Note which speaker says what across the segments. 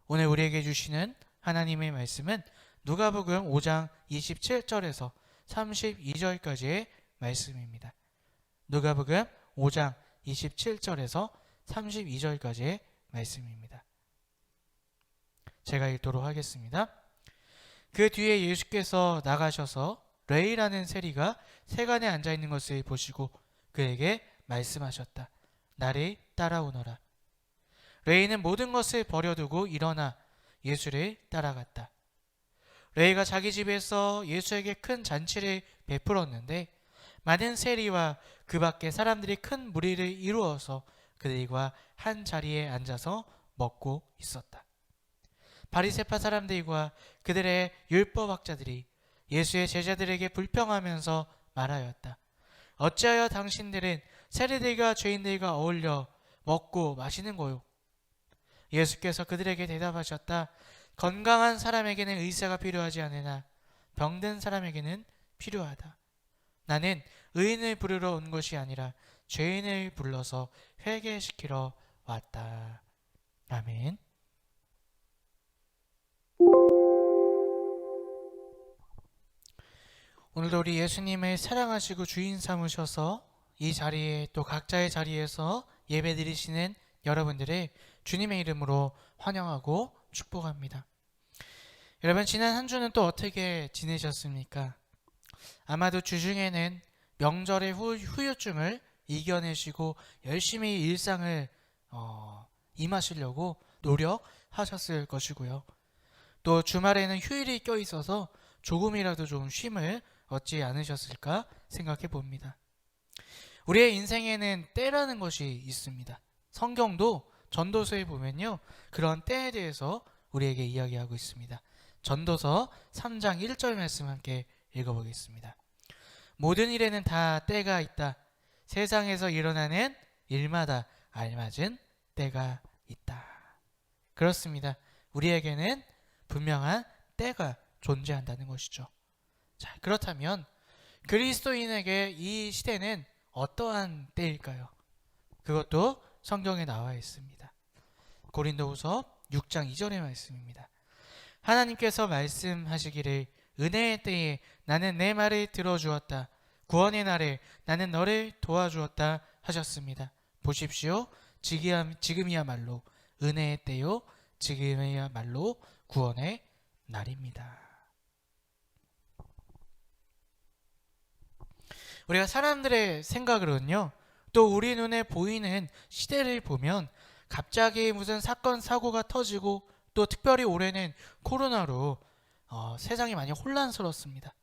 Speaker 1: 오늘 우리에게 주시는 하나님의 말씀은 누가복음 5장 27절에서 32절까지의 말씀입니다. 누가복음 5장 27절에서 32절까지의 말씀입니다. 제가 읽도록 하겠습니다. 그 뒤에 예수께서 나가셔서 레이라는 세리가 세간에 앉아있는 것을 보시고 그에게 말씀하셨다. 나를 따라오너라. 레이는 모든 것을 버려두고 일어나 예수를 따라갔다. 레이가 자기 집에서 예수에게 큰 잔치를 베풀었는데 많은 세리와 그 밖에 사람들이 큰 무리를 이루어서 그들과 한 자리에 앉아서 먹고 있었다. 바리새파 사람들과 그들의 율법학자들이 예수의 제자들에게 불평하면서 말하였다. 어찌하여 당신들은 세리들과 죄인들과 어울려 먹고 마시는 거요? 예수께서 그들에게 대답하셨다. 건강한 사람에게는 의사가 필요하지 않으나 병든 사람에게는 필요하다. 나는 의인을 부르러 온 것이 아니라 죄인을 불러서 회개시키러 왔다. 아멘. 오늘도 우리 예수님을 사랑하시고 주인 삼으셔서 이 자리에 또 각자의 자리에서 예배 드리시는 여러분들을 주님의 이름으로 환영하고 축복합니다. 여러분, 지난 한 주는 또 어떻게 지내셨습니까? 아마도 주중에는 명절의 후유증을 이겨내시고 열심히 일상을 임하시려고 노력하셨을 것이고요. 또 주말에는 휴일이 껴있어서 조금이라도 좀 쉼을 얻지 않으셨을까 생각해 봅니다. 우리의 인생에는 때라는 것이 있습니다. 성경도 전도서에 보면요, 그런 때에 대해서 우리에게 이야기하고 있습니다. 전도서 3장 1절 말씀 함께 읽어보겠습니다. 모든 일에는 다 때가 있다. 세상에서 일어나는 일마다 알맞은 때가 있다. 그렇습니다. 우리에게는 분명한 때가 존재한다는 것이죠. 자, 그렇다면 그리스도인에게 이 시대는 어떠한 때일까요? 그것도 성경에 나와 있습니다. 고린도후서 6장 2절의 말씀입니다. 하나님께서 말씀하시기를 은혜의 때에 나는 내 말을 들어주었다. 구원의 날에 나는 너를 도와주었다 하셨습니다. 보십시오. 지금이야말로 은혜의 때요, 지금이야말로 구원의 날입니다. 우리가 사람들의 생각으로는요, 또 우리 눈에 보이는 시대를 보면 갑자기 무슨 사건 사고가 터지고 또 특별히 올해는 코로나로 세상이 많이 혼란스럽습니다.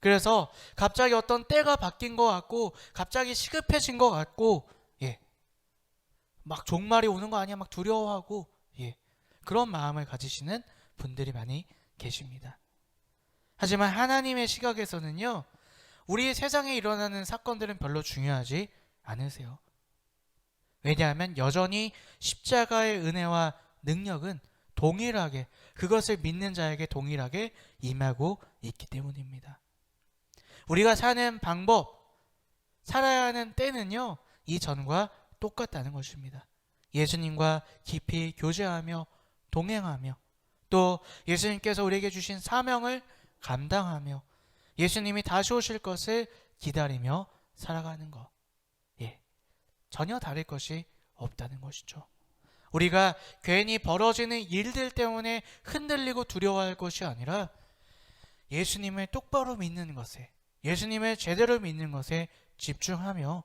Speaker 1: 그래서 갑자기 어떤 때가 바뀐 것 같고 갑자기 시급해진 것 같고 막 종말이 오는 거 아니야 막 두려워하고 그런 마음을 가지시는 분들이 많이 계십니다. 하지만 하나님의 시각에서는요, 우리 세상에 일어나는 사건들은 별로 중요하지 않으세요. 왜냐하면 여전히 십자가의 은혜와 능력은 동일하게, 그것을 믿는 자에게 동일하게 임하고 있기 때문입니다. 우리가 사는 방법, 살아야 하는 때는요, 이전과 똑같다는 것입니다. 예수님과 깊이 교제하며 동행하며 또 예수님께서 우리에게 주신 사명을 감당하며 예수님이 다시 오실 것을 기다리며 살아가는 것, 전혀 다를 것이 없다는 것이죠. 우리가 괜히 벌어지는 일들 때문에 흔들리고 두려워할 것이 아니라 예수님을 똑바로 믿는 것에, 예수님을 제대로 믿는 것에 집중하며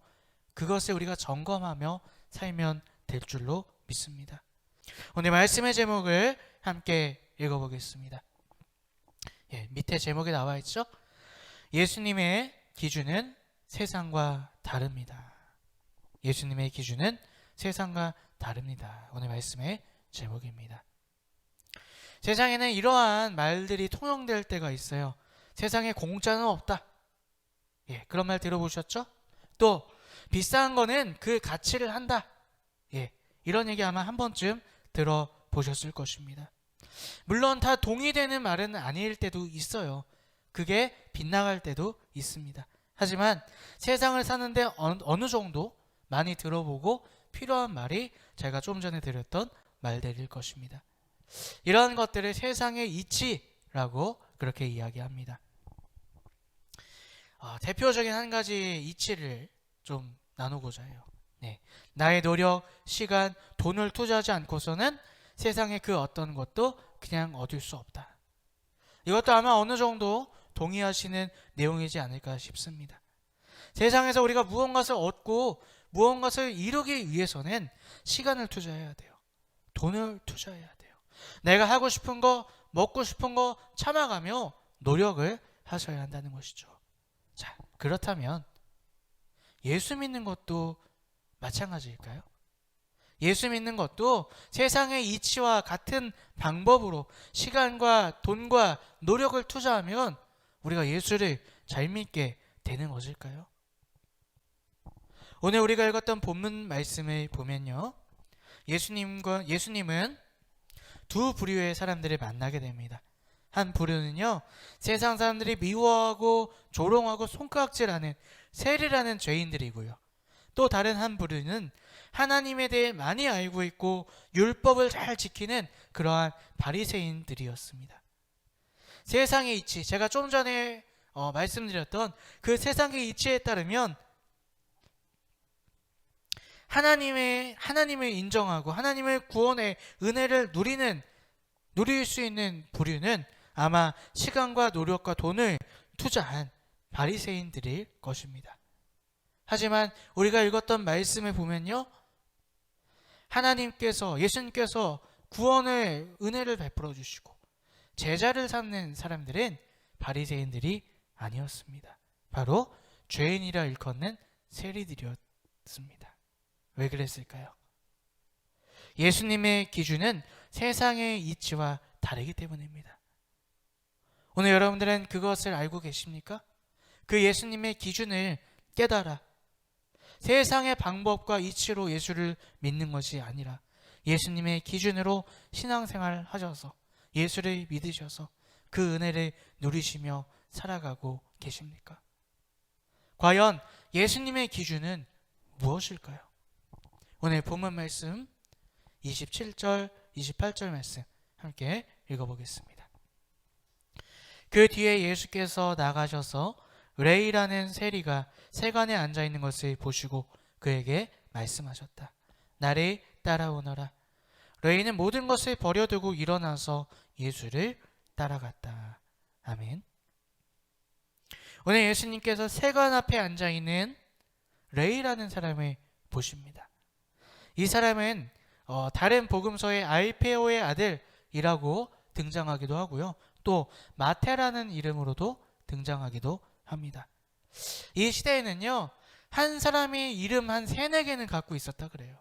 Speaker 1: 그것을 우리가 점검하며 살면 될 줄로 믿습니다. 오늘 말씀의 제목을 함께 읽어보겠습니다. 밑에 제목에 나와 있죠? 예수님의 기준은 세상과 다릅니다. 예수님의 기준은 세상과 다릅니다. 오늘 말씀의 제목입니다. 세상에는 이러한 말들이 통용될 때가 있어요. 세상에 공짜는 없다. 그런 말 들어보셨죠? 또 비싼 거는 그 가치를 한다. 이런 얘기 아마 한 번쯤 들어보셨을 것입니다. 물론 다 동의되는 말은 아닐 때도 있어요. 그게 빗나갈 때도 있습니다. 하지만 세상을 사는데 어느 정도 많이 들어보고 필요한 말이 제가 좀 전에 드렸던 말들일 것입니다. 이런 것들을 세상의 이치라고 그렇게 이야기합니다. 대표적인 한 가지 이치를 좀 나누고자 해요. 네. 나의 노력, 시간, 돈을 투자하지 않고서는 세상의 그 어떤 것도 그냥 얻을 수 없다. 이것도 아마 어느 정도 동의하시는 내용이지 않을까 싶습니다. 세상에서 우리가 무언가를 얻고 무언가를 이루기 위해서는 시간을 투자해야 돼요. 돈을 투자해야 돼요. 내가 하고 싶은 거, 먹고 싶은 거 참아가며 노력을 하셔야 한다는 것이죠. 자, 그렇다면 예수 믿는 것도 마찬가지일까요? 예수 믿는 것도 세상의 이치와 같은 방법으로 시간과 돈과 노력을 투자하면 우리가 예수를 잘 믿게 되는 것일까요? 오늘 우리가 읽었던 본문 말씀을 보면요, 예수님은 두 부류의 사람들을 만나게 됩니다. 한 부류는요, 세상 사람들이 미워하고 조롱하고 손가락질하는 세리라는 죄인들이고요. 또 다른 한 부류는 하나님에 대해 많이 알고 있고 율법을 잘 지키는 그러한 바리새인들이었습니다. 세상의 이치, 제가 좀 전에 말씀드렸던 그 세상의 이치에 따르면 하나님을 인정하고 하나님의 구원의 은혜를 누릴 수 있는 부류는 아마 시간과 노력과 돈을 투자한 바리새인들일 것입니다. 하지만 우리가 읽었던 말씀을 보면요, 예수님께서 구원의 은혜를 베풀어 주시고 제자를 삼는 사람들은 바리새인들이 아니었습니다. 바로 죄인이라 일컫는 세리들이었습니다. 왜 그랬을까요? 예수님의 기준은 세상의 이치와 다르기 때문입니다. 오늘 여러분들은 그것을 알고 계십니까? 그 예수님의 기준을 깨달아 세상의 방법과 이치로 예수를 믿는 것이 아니라 예수님의 기준으로 신앙생활을 하셔서 예수를 믿으셔서 그 은혜를 누리시며 살아가고 계십니까? 과연 예수님의 기준은 무엇일까요? 오늘 본문 말씀 27절, 28절 말씀 함께 읽어보겠습니다. 그 뒤에 예수께서 나가셔서 레이라는 세리가 세관에 앉아있는 것을 보시고 그에게 말씀하셨다. 나를 따라오너라. 레이는 모든 것을 버려두고 일어나서 예수를 따라갔다. 아멘. 오늘 예수님께서 세관 앞에 앉아있는 레이라는 사람을 보십니다. 이 사람은 다른 복음서의 알페오의 아들이라고 등장하기도 하고요. 또 마테라는 이름으로도 등장하기도 합니다. 이 시대에는요, 한 사람이 이름 한 3-4개는 갖고 있었다 그래요.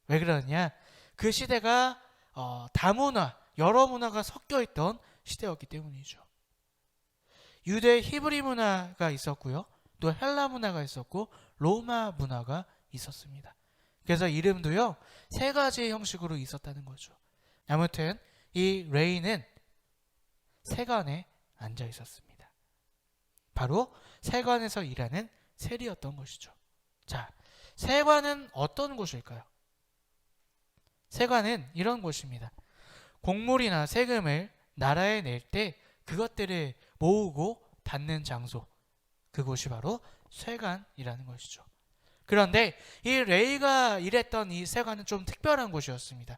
Speaker 1: 왜 그러냐? 그 시대가 다문화, 여러 문화가 섞여 있던 시대였기 때문이죠. 유대 히브리 문화가 있었고요. 또 헬라 문화가 있었고 로마 문화가 있었습니다. 그래서 이름도요, 3가지 형식으로 있었다는 거죠. 아무튼 이 레이는 세관에 앉아 있었습니다. 바로 세관에서 일하는 세리였던 것이죠. 자, 세관은 어떤 곳일까요? 세관은 이런 곳입니다. 공물이나 세금을 나라에 낼 때 그것들을 모으고 받는 장소, 그곳이 바로 세관이라는 것이죠. 그런데 이 레이가 일했던 이 세관은 좀 특별한 곳이었습니다.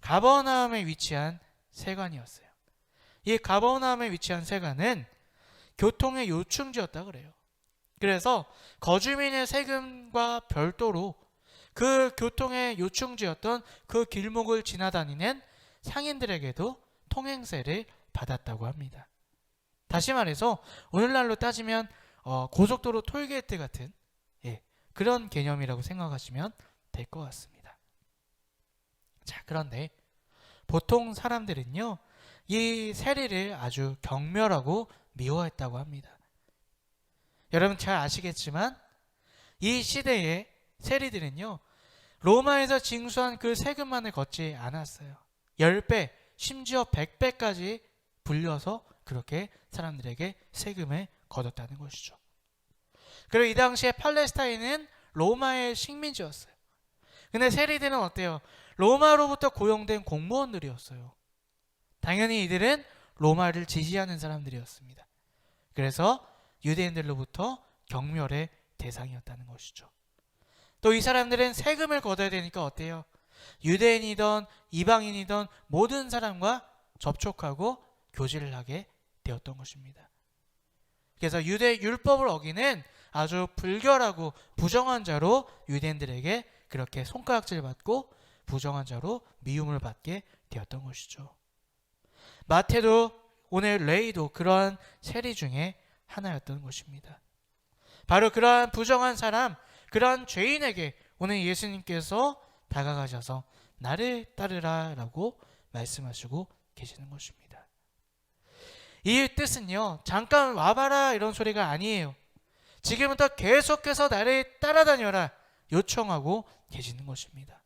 Speaker 1: 가버나움에 위치한 세관이었어요. 이 가버나움에 위치한 세관은 교통의 요충지였다 그래요. 그래서 거주민의 세금과 별도로 그 교통의 요충지였던 그 길목을 지나다니는 상인들에게도 통행세를 받았다고 합니다. 다시 말해서 오늘날로 따지면 고속도로 톨게이트 같은 그런 개념이라고 생각하시면 될 것 같습니다. 자, 그런데 보통 사람들은요, 이 세리를 아주 경멸하고 미워했다고 합니다. 여러분 잘 아시겠지만 이 시대의 세리들은요, 로마에서 징수한 그 세금만을 걷지 않았어요. 10배, 심지어 100배까지 불려서 그렇게 사람들에게 세금을 걷었다는 것이죠. 그리고 이 당시에 팔레스타인은 로마의 식민지였어요. 근데 세리들은 어때요? 로마로부터 고용된 공무원들이었어요. 당연히 이들은 로마를 지지하는 사람들이었습니다. 그래서 유대인들로부터 경멸의 대상이었다는 것이죠. 또 이 사람들은 세금을 걷어야 되니까 어때요? 유대인이든 이방인이든 모든 사람과 접촉하고 교제를 하게 되었던 것입니다. 그래서 유대 율법을 어기는 아주 불결하고 부정한 자로 유대인들에게 그렇게 손가락질 받고 부정한 자로 미움을 받게 되었던 것이죠. 마태도 오늘 레이도 그러한 세리 중에 하나였던 것입니다. 바로 그러한 부정한 사람, 그러한 죄인에게 오늘 예수님께서 다가가셔서 나를 따르라 라고 말씀하시고 계시는 것입니다. 이 뜻은요, 잠깐 와봐라 이런 소리가 아니에요. 지금부터 계속해서 나를 따라다녀라 요청하고 계시는 것입니다.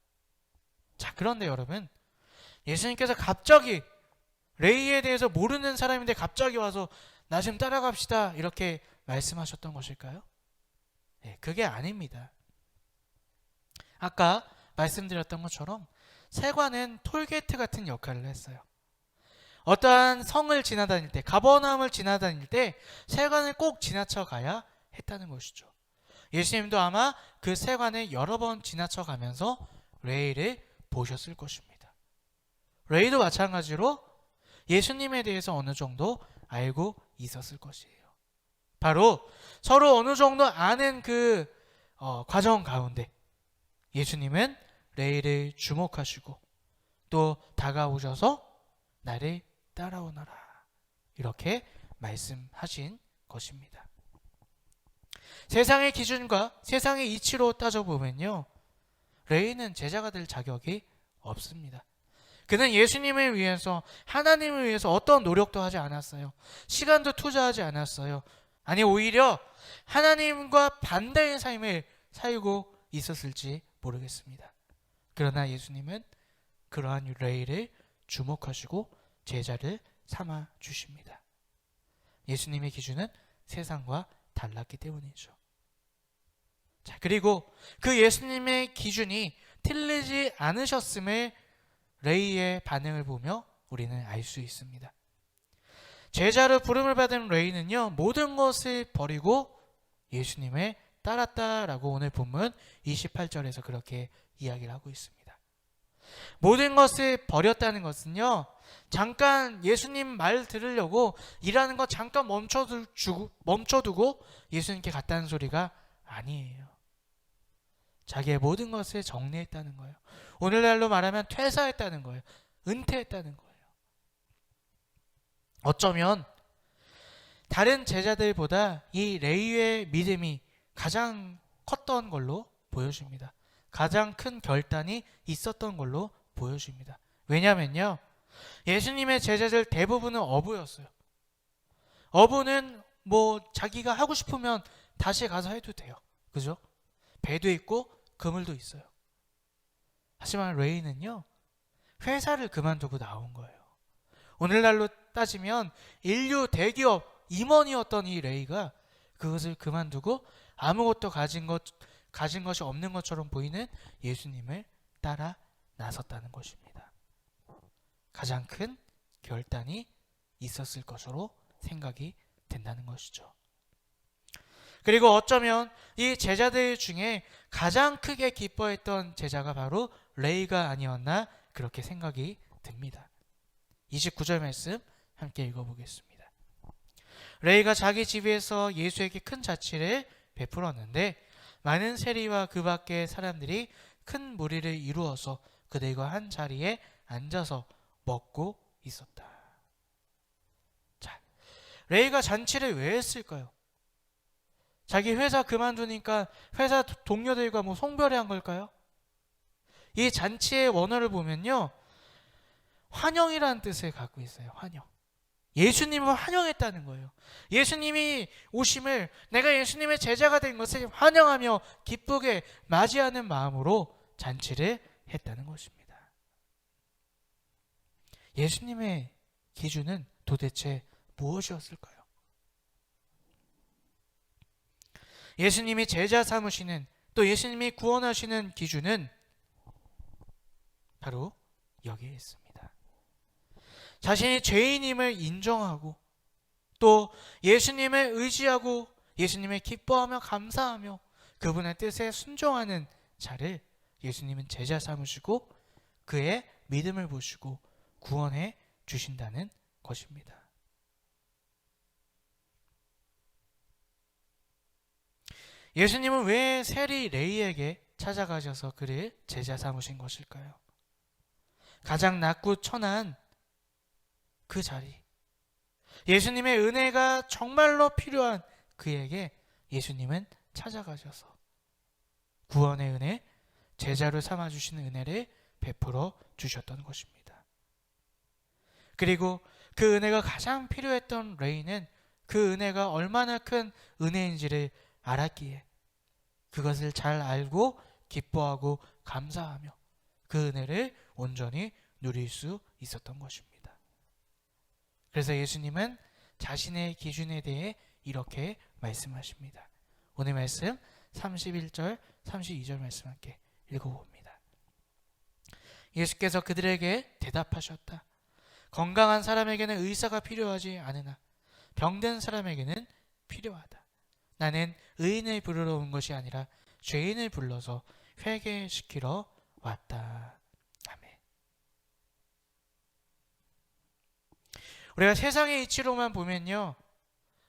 Speaker 1: 자, 그런데 여러분, 예수님께서 갑자기 레이에 대해서 모르는 사람인데 갑자기 와서 나 좀 따라갑시다 이렇게 말씀하셨던 것일까요? 네, 그게 아닙니다. 아까 말씀드렸던 것처럼 세관은 톨게이트 같은 역할을 했어요. 어떠한 성을 지나다닐 때, 가버나움을 지나다닐 때 세관을 꼭 지나쳐 가야 했다는 것이죠. 예수님도 아마 그 세관을 여러 번 지나쳐 가면서 레이를 보셨을 것입니다. 레이도 마찬가지로 예수님에 대해서 어느 정도 알고 있었을 것이에요. 바로 서로 어느 정도 아는 그 과정 가운데 예수님은 레이를 주목하시고 또 다가오셔서 나를 따라오너라 이렇게 말씀하신 것입니다. 세상의 기준과 세상의 이치로 따져보면요, 레이는 제자가 될 자격이 없습니다. 그는 예수님을 위해서, 하나님을 위해서 어떤 노력도 하지 않았어요. 시간도 투자하지 않았어요. 아니, 오히려 하나님과 반대의 삶을 살고 있었을지 모르겠습니다. 그러나 예수님은 그러한 레이를 주목하시고 제자를 삼아 주십니다. 예수님의 기준은 세상과 달랐기 때문이죠. 자, 그리고 그 예수님의 기준이 틀리지 않으셨음을 레이의 반응을 보며 우리는 알 수 있습니다. 제자로 부름을 받은 레이는요, 모든 것을 버리고 예수님을 따랐다라고 오늘 본문 28절에서 그렇게 이야기를 하고 있습니다. 모든 것을 버렸다는 것은요, 잠깐 예수님 말 들으려고 일하는 거 잠깐 멈춰두고 예수님께 갔다는 소리가 아니에요. 자기의 모든 것을 정리했다는 거예요. 오늘날로 말하면 퇴사했다는 거예요. 은퇴했다는 거예요. 어쩌면 다른 제자들보다 이 레위의 믿음이 가장 컸던 걸로 보여집니다. 가장 큰 결단이 있었던 걸로 보여집니다. 왜냐면요, 예수님의 제자들 대부분은 어부였어요. 어부는 뭐 자기가 하고 싶으면 다시 가서 해도 돼요. 그죠? 배도 있고 그물도 있어요. 하지만 레이는요, 회사를 그만두고 나온 거예요. 오늘날로 따지면 인류 대기업 임원이었던 이 레이가 그것을 그만두고 아무것도 가진 것이 없는 것처럼 보이는 예수님을 따라 나섰다는 것입니다. 가장 큰 결단이 있었을 것으로 생각이 된다는 것이죠. 그리고 어쩌면 이 제자들 중에 가장 크게 기뻐했던 제자가 바로 레이가 아니었나 그렇게 생각이 듭니다. 29절 말씀 함께 읽어보겠습니다. 레이가 자기 집에서 예수에게 큰 잔치를 베풀었는데 많은 세리와 그 밖의 사람들이 큰 무리를 이루어서 그들과 한 자리에 앉아서 먹고 있었다. 자, 레이가 잔치를 왜 했을까요? 자기 회사 그만두니까 회사 동료들과 뭐 송별회 한 걸까요? 이 잔치의 원어를 보면요, 환영이라는 뜻을 갖고 있어요. 환영. 예수님을 환영했다는 거예요. 예수님이 오심을, 내가 예수님의 제자가 된 것을 환영하며 기쁘게 맞이하는 마음으로 잔치를 했다는 것입니다. 예수님의 기준은 도대체 무엇이었을까요? 예수님이 제자 삼으시는, 또 예수님이 구원하시는 기준은 바로 여기에 있습니다. 자신이 죄인임을 인정하고 또 예수님을 의지하고 예수님을 기뻐하며 감사하며 그분의 뜻에 순종하는 자를 예수님은 제자 삼으시고 그의 믿음을 보시고 구원해 주신다는 것입니다. 예수님은 왜 세리 레위에게 찾아가셔서 그를 제자 삼으신 것일까요? 가장 낮고 천한 그 자리, 예수님의 은혜가 정말로 필요한 그에게 예수님은 찾아가셔서 구원의 은혜, 제자로 삼아주시는 은혜를 베풀어 주셨던 것입니다. 그리고 그 은혜가 가장 필요했던 레위는 그 은혜가 얼마나 큰 은혜인지를 알았기에 그것을 잘 알고 기뻐하고 감사하며 그 은혜를 온전히 누릴 수 있었던 것입니다. 그래서 예수님은 자신의 기준에 대해 이렇게 말씀하십니다. 오늘 말씀 31절, 32절 말씀 함께 읽어봅니다. 예수께서 그들에게 대답하셨다. 건강한 사람에게는 의사가 필요하지 않으나 병든 사람에게는 필요하다. 나는 의인을 부르러 온 것이 아니라 죄인을 불러서 회개시키러 왔다. 아멘. 우리가 세상의 이치로만 보면요,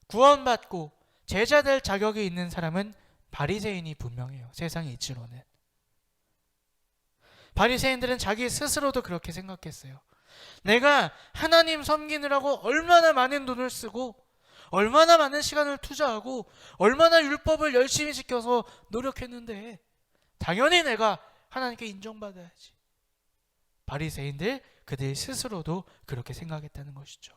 Speaker 1: 구원받고 제자될 자격이 있는 사람은 바리새인이 분명해요. 세상의 이치로는. 바리새인들은 자기 스스로도 그렇게 생각했어요. 내가 하나님 섬기느라고 얼마나 많은 돈을 쓰고 얼마나 많은 시간을 투자하고 얼마나 율법을 열심히 지켜서 노력했는데 당연히 내가 하나님께 인정받아야지. 바리새인들 그들 스스로도 그렇게 생각했다는 것이죠.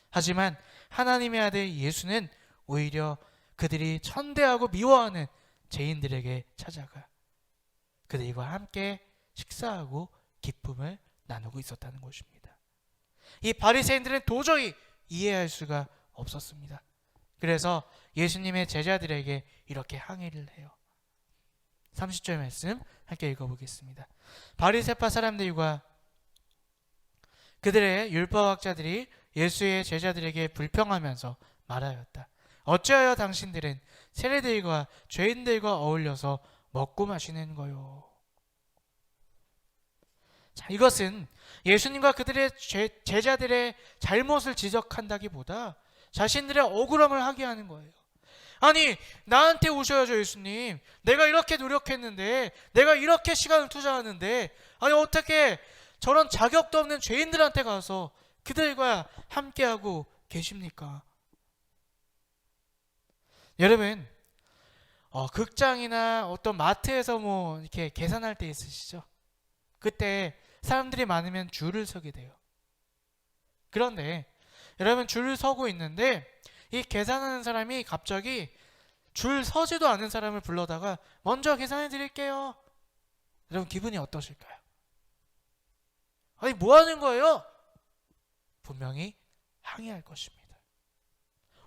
Speaker 1: 하지만 하나님의 아들 예수는 오히려 그들이 천대하고 미워하는 죄인들에게 찾아가 그들과 함께 식사하고 기쁨을 나누고 있었다는 것입니다. 이 바리새인들은 도저히 이해할 수가 없었습니다. 그래서 예수님의 제자들에게 이렇게 항의를 해요. 30절 말씀 함께 읽어보겠습니다. 바리새파 사람들과 그들의 율법학자들이 예수의 제자들에게 불평하면서 말하였다. 어찌하여 당신들은 세리들과 죄인들과 어울려서 먹고 마시는 거요? 자, 이것은 예수님과 그들의 제자들의 잘못을 지적한다기보다 자신들의 억울함을 하게 하는 거예요. 아니, 나한테 오셔야죠, 예수님. 내가 이렇게 노력했는데, 내가 이렇게 시간을 투자하는데, 아니 어떻게 저런 자격도 없는 죄인들한테 가서 그들과 함께하고 계십니까? 여러분, 극장이나 어떤 마트에서 뭐 이렇게 계산할 때 있으시죠? 그때 사람들이 많으면 줄을 서게 돼요. 그런데 여러분, 줄을 서고 있는데 이 계산하는 사람이 갑자기 줄 서지도 않은 사람을 불러다가 먼저 계산해 드릴게요. 여러분, 기분이 어떠실까요? 아니, 뭐 하는 거예요? 분명히 항의할 것입니다.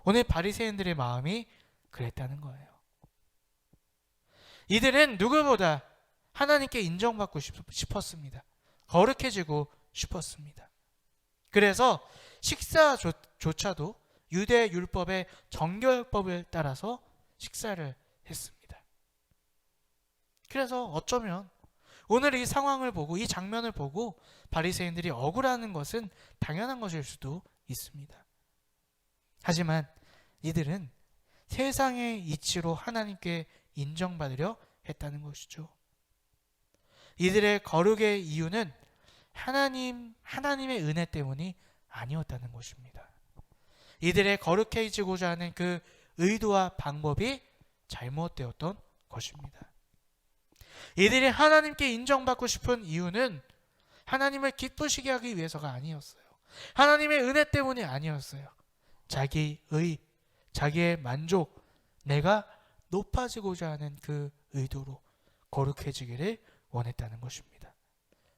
Speaker 1: 오늘 바리새인들의 마음이 그랬다는 거예요. 이들은 누구보다 하나님께 인정받고 싶었습니다. 거룩해지고 싶었습니다. 그래서 식사조차도 유대 율법의 정결법을 따라서 식사를 했습니다. 그래서 어쩌면 오늘 이 상황을 보고 이 장면을 보고 바리새인들이 억울해하는 것은 당연한 것일 수도 있습니다. 하지만 이들은 세상의 이치로 하나님께 인정받으려 했다는 것이죠. 이들의 거룩의 이유는 하나님의 은혜 때문이 아니었다는 것입니다. 이들의 거룩해지고자 하는 그 의도와 방법이 잘못되었던 것입니다. 이들이 하나님께 인정받고 싶은 이유는 하나님을 기쁘시게 하기 위해서가 아니었어요. 하나님의 은혜 때문이 아니었어요. 자기의, 자기의 만족, 내가 높아지고자 하는 그 의도로 거룩해지기를 원했다는 것입니다.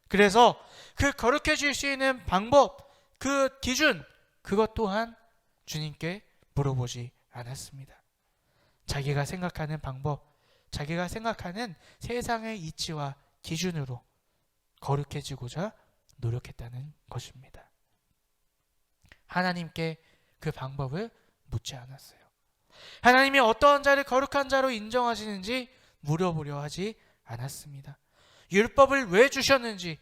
Speaker 1: 그래서 그 거룩해질 수 있는 방법, 그 기준, 그것 또한 주님께 물어보지 않았습니다. 자기가 생각하는 방법, 자기가 생각하는 세상의 이치와 기준으로 거룩해지고자 노력했다는 것입니다. 하나님께 그 방법을 묻지 않았어요. 하나님이 어떠한 자를 거룩한 자로 인정하시는지 물어보려 하지 않았습니다. 율법을 왜 주셨는지,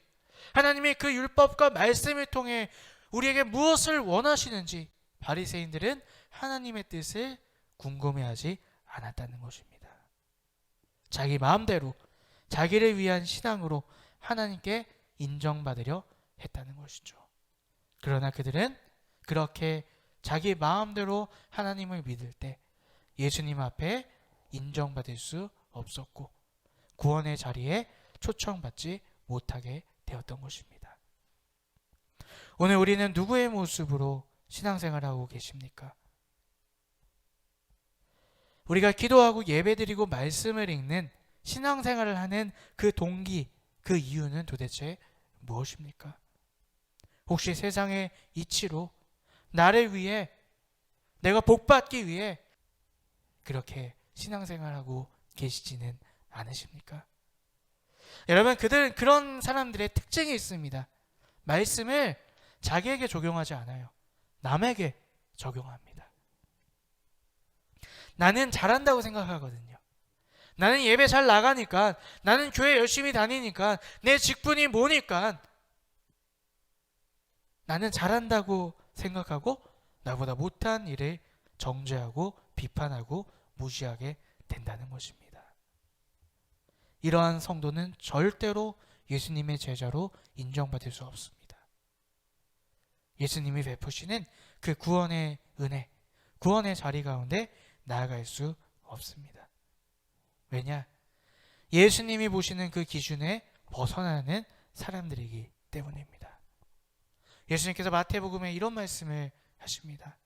Speaker 1: 하나님이 그 율법과 말씀을 통해 우리에게 무엇을 원하시는지 바리새인들은 하나님의 뜻을 궁금해하지 않았다는 것입니다. 자기 마음대로 자기를 위한 신앙으로 하나님께 인정받으려 했다는 것이죠. 그러나 그들은 그렇게 자기 마음대로 하나님을 믿을 때 예수님 앞에 인정받을 수 없었고 구원의 자리에 초청받지 못하게 되었던 것입니다. 오늘 우리는 누구의 모습으로 신앙생활하고 계십니까? 우리가 기도하고 예배드리고 말씀을 읽는 신앙생활을 하는 그 동기, 그 이유는 도대체 무엇입니까? 혹시 세상의 이치로 나를 위해, 내가 복받기 위해 그렇게 신앙생활하고 계시지는 않으십니까? 여러분, 그들은 그런 사람들의 특징이 있습니다. 말씀을 자기에게 적용하지 않아요. 남에게 적용합니다. 나는 잘한다고 생각하거든요. 나는 예배 잘 나가니까, 나는 교회 열심히 다니니까, 내 직분이 뭐니까 나는 잘한다고 생각하고 나보다 못한 일을 정죄하고 비판하고 무시하게 된다는 것입니다. 이러한 성도는 절대로 예수님의 제자로 인정받을 수 없습니다. 예수님이 베푸시는 그 구원의 은혜, 구원의 자리 가운데 나아갈 수 없습니다. 왜냐? 예수님이 보시는 그 기준에 벗어나는 사람들이기 때문입니다. 예수님께서 마태복음에 이런 말씀을 하십니다.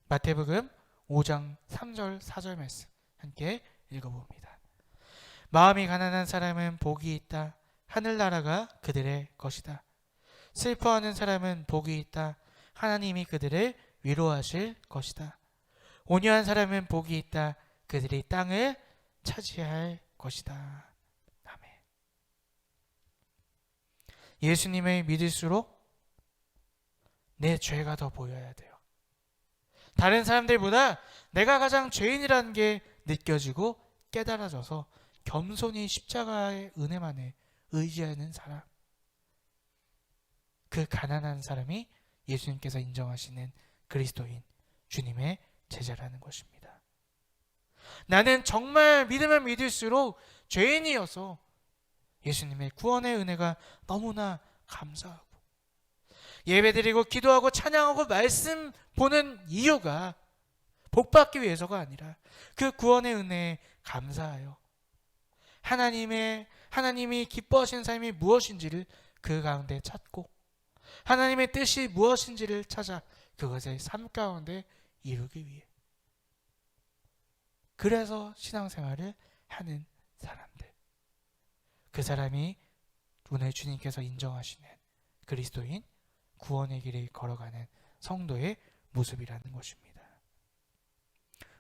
Speaker 1: 마태복음 5장 3절 4절 말씀 함께 읽어봅니다. 마음이 가난한 사람은 복이 있다. 하늘나라가 그들의 것이다. 슬퍼하는 사람은 복이 있다. 하나님이 그들을 위로하실 것이다. 온유한 사람은 복이 있다. 그들이 땅을 차지할 것이다. 아멘. 예수님을 믿을수록 내 죄가 더 보여야 돼요. 다른 사람들보다 내가 가장 죄인이라는 게 느껴지고 깨달아져서 겸손히 십자가의 은혜만을 의지하는 사람, 그 가난한 사람이 예수님께서 인정하시는 그리스도인, 주님의 제자라는 것입니다. 나는 정말 믿으면 믿을수록 죄인이어서 예수님의 구원의 은혜가 너무나 감사하고 예배드리고 기도하고 찬양하고 말씀 보는 이유가 복받기 위해서가 아니라 그 구원의 은혜에 감사하여 하나님이 기뻐하시는 삶이 무엇인지를 그 가운데 찾고 하나님의 뜻이 무엇인지를 찾아 그것을 삶 가운데 이루기 위해, 그래서 신앙생활을 하는 사람들, 그 사람이 오늘 주님께서 인정하시는 그리스도인, 구원의 길을 걸어가는 성도의 모습이라는 것입니다.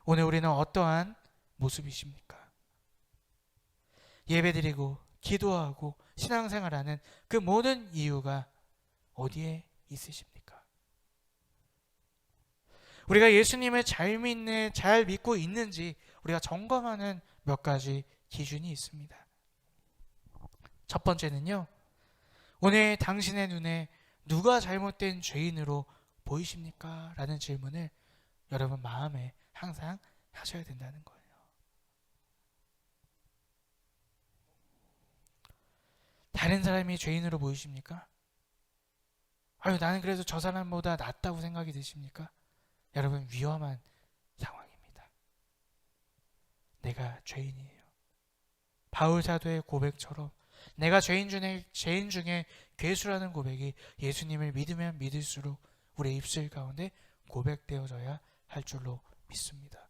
Speaker 1: 오늘 우리는 어떠한 모습이십니까? 예배드리고 기도하고 신앙생활하는 그 모든 이유가 어디에 있으십니까? 우리가 예수님을 잘 믿고 있는지 우리가 점검하는 몇 가지 기준이 있습니다. 첫 번째는요, 오늘 당신의 눈에 누가 잘못된 죄인으로 보이십니까? 라는 질문을 여러분 마음에 항상 하셔야 된다는 거예요. 다른 사람이 죄인으로 보이십니까? 아유, 나는 그래도 저 사람보다 낫다고 생각이 드십니까? 여러분, 위험한 상황입니다. 내가 죄인이에요. 바울 사도의 고백처럼 내가 죄인 중에 괴수라는 고백이 예수님을 믿으면 믿을수록 우리의 입술 가운데 고백되어져야 할 줄로 믿습니다.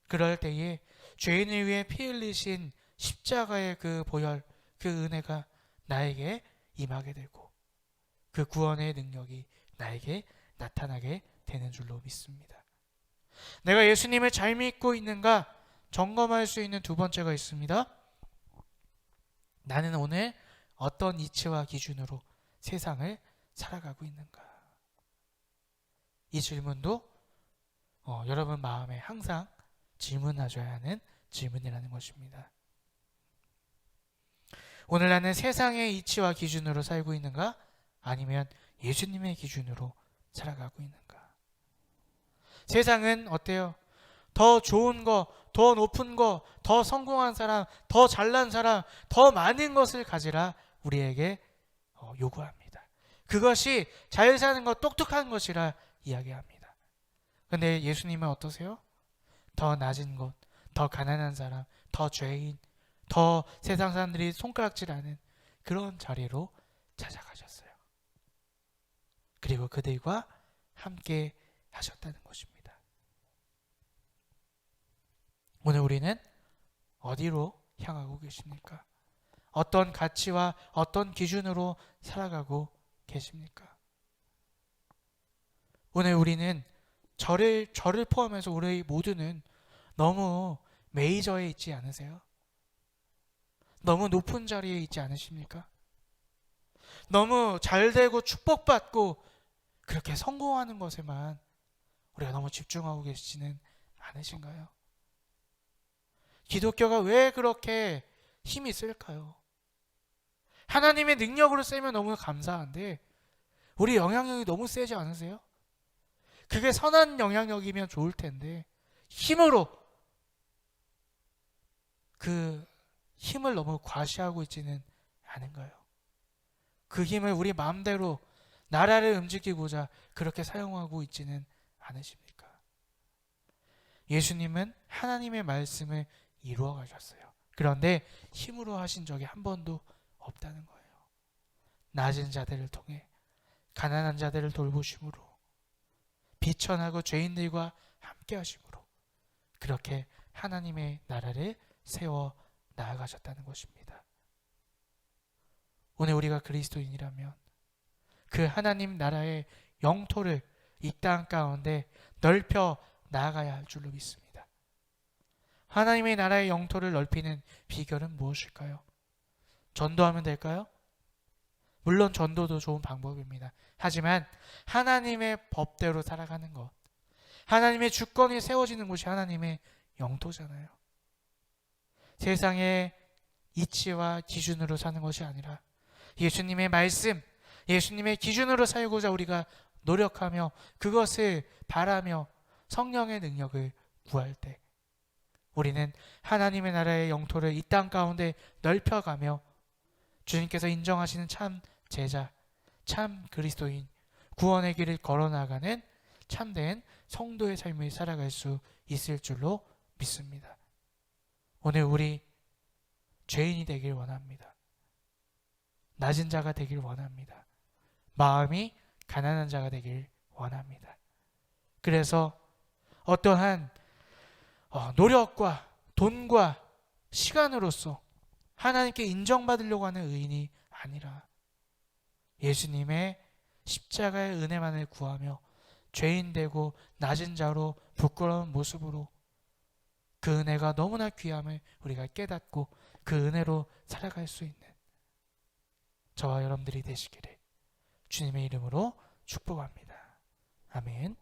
Speaker 1: 그럴 때에 죄인을 위해 피 흘리신 십자가의 그 보혈, 그 은혜가 나에게 임하게 되고 그 구원의 능력이 나에게 나타나게 되는 줄로 믿습니다. 내가 예수님을 잘 믿고 있는가 점검할 수 있는 두 번째가 있습니다. 나는 오늘 어떤 이치와 기준으로 세상을 살아가고 있는가? 이 질문도 여러분 마음에 항상 질문하셔야 하는 질문이라는 것입니다. 오늘 나는 세상의 이치와 기준으로 살고 있는가? 아니면 예수님의 기준으로 살아가고 있는가? 세상은 어때요? 더 좋은 거, 더 높은 거, 더 성공한 사람, 더 잘난 사람, 더 많은 것을 가지라 우리에게 요구합니다. 그것이 잘 사는 것, 똑똑한 것이라 이야기합니다. 근데 예수님은 어떠세요? 더 낮은 것, 더 가난한 사람, 더 죄인, 더 세상 사람들이 손가락질하는 그런 자리로 찾아가셨어요. 그리고 그들과 함께 하셨다는 것입니다. 오늘 우리는 어디로 향하고 계십니까? 어떤 가치와 어떤 기준으로 살아가고 계십니까? 오늘 우리는 저를 포함해서 우리 모두는 너무 메이저에 있지 않으세요? 너무 높은 자리에 있지 않으십니까? 너무 잘되고 축복받고 그렇게 성공하는 것에만 우리가 너무 집중하고 계시지는 않으신가요? 기독교가 왜 그렇게 힘이 쓸까요? 하나님의 능력으로 쓰면 너무 감사한데 우리 영향력이 너무 세지 않으세요? 그게 선한 영향력이면 좋을 텐데 힘으로 그 힘을 너무 과시하고 있지는 않은가요? 그 힘을 우리 마음대로 나라를 움직이고자 그렇게 사용하고 있지는 않으십니까? 예수님은 하나님의 말씀을 이루어 가셨어요. 그런데 힘으로 하신 적이 한 번도 없다는 거예요. 낮은 자들을 통해 가난한 자들을 돌보심으로 비천하고 죄인들과 함께 하심으로 그렇게 하나님의 나라를 세워 나아가셨다는 것입니다. 오늘 우리가 그리스도인이라면 그 하나님 나라의 영토를 이 땅 가운데 넓혀 나아가야 할 줄로 믿습니다. 하나님의 나라의 영토를 넓히는 비결은 무엇일까요? 전도하면 될까요? 물론 전도도 좋은 방법입니다. 하지만 하나님의 법대로 살아가는 것, 하나님의 주권이 세워지는 곳이 하나님의 영토잖아요. 세상의 이치와 기준으로 사는 것이 아니라 예수님의 말씀, 예수님의 기준으로 살고자 우리가 노력하며 그것을 바라며 성령의 능력을 구할 때 우리는 하나님의 나라의 영토를 이 땅 가운데 넓혀가며 주님께서 인정하시는 참 제자, 참 그리스도인, 구원의 길을 걸어나가는 참된 성도의 삶을 살아갈 수 있을 줄로 믿습니다. 오늘 우리 죄인이 되길 원합니다. 낮은 자가 되길 원합니다. 마음이 가난한 자가 되길 원합니다. 그래서 어떠한 노력과 돈과 시간으로서 하나님께 인정받으려고 하는 의인이 아니라 예수님의 십자가의 은혜만을 구하며 죄인 되고 낮은 자로 부끄러운 모습으로 그 은혜가 너무나 귀함을 우리가 깨닫고 그 은혜로 살아갈 수 있는 저와 여러분들이 되시기를 주님의 이름으로 축복합니다. 아멘.